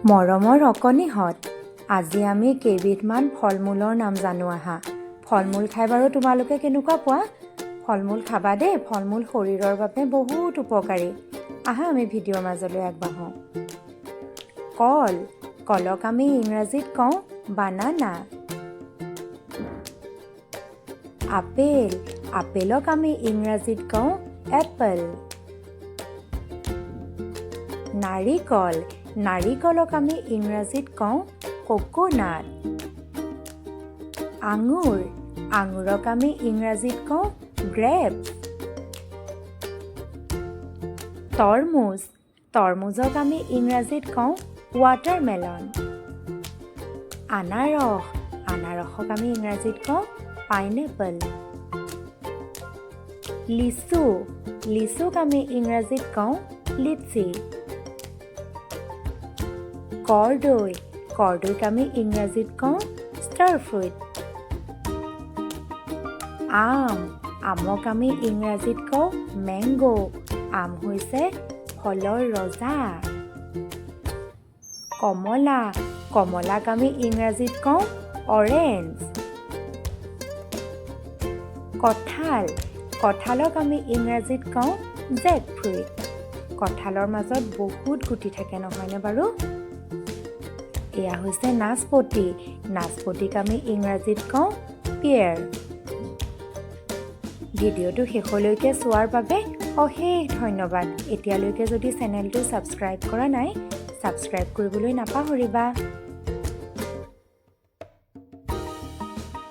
মৰমৰ অকণিহঁত, আজি আমি কেইবিধমান ফল-মূলৰ নাম জানো আহা। ফল-মূল খাই বাৰু তোমালোকে কেনেকুৱা পোৱা? ফল-মূল খাবা দেই, ফল-মূল শৰীৰৰ বাবে বহুত উপকাৰী। আহা আমি ভিডিঅ'ৰ মাজলৈ আগবাঢ়োঁ। কল, কলক আমি ইংৰাজীত কওঁ বানানা। আপেল, আপেলক আমি ইংৰাজীত কওঁ এপল। নাৰিকল, নাৰিকলক আমি ইংৰাজীত কওঁ কোকোনাট। আঙুৰ, আঙুৰক আমি ইংৰাজীত কওঁ গ্ৰেপছ। তৰমুজ, তৰমুজক আমি ইংৰাজীত কওঁ ৱাটাৰমেলন। আনাৰস, আনাৰসক আমি ইংৰাজীত কওঁ পাইনএপল। লিচু, লিচুক আমি ইংৰাজীত কওঁ লিচি। কৰ্দৈ, কৰ্দৈক আমি ইংৰাজীত কওঁ ষ্টাৰ ফ্ৰুইট। আম, আমক আমি ইংৰাজীত কওঁ মেংগো। আম হৈছে ফলৰ ৰজা। কমলা, কমলাক আমি ইংৰাজীত কওঁ অৰেঞ্জ। কঁঠাল, কঁঠালক আমি ইংৰাজীত কওঁ জেক ফ্ৰুইট। কঁঠালৰ মাজত বহুত গুটি থাকে নহয়নে বাৰু? এয়া হৈছে নাচপতি, নাচপতিক আমি ইংৰাজীত কওঁ পিয়াৰ। ভিডিঅ'টো শেষলৈকে চোৱাৰ বাবে অশেষ ধন্যবাদ। এতিয়ালৈকে যদি চেনেলটো ছাবস্ক্ৰাইব কৰা নাই, ছাবস্ক্ৰাইব কৰিবলৈ নাপাহৰিবা।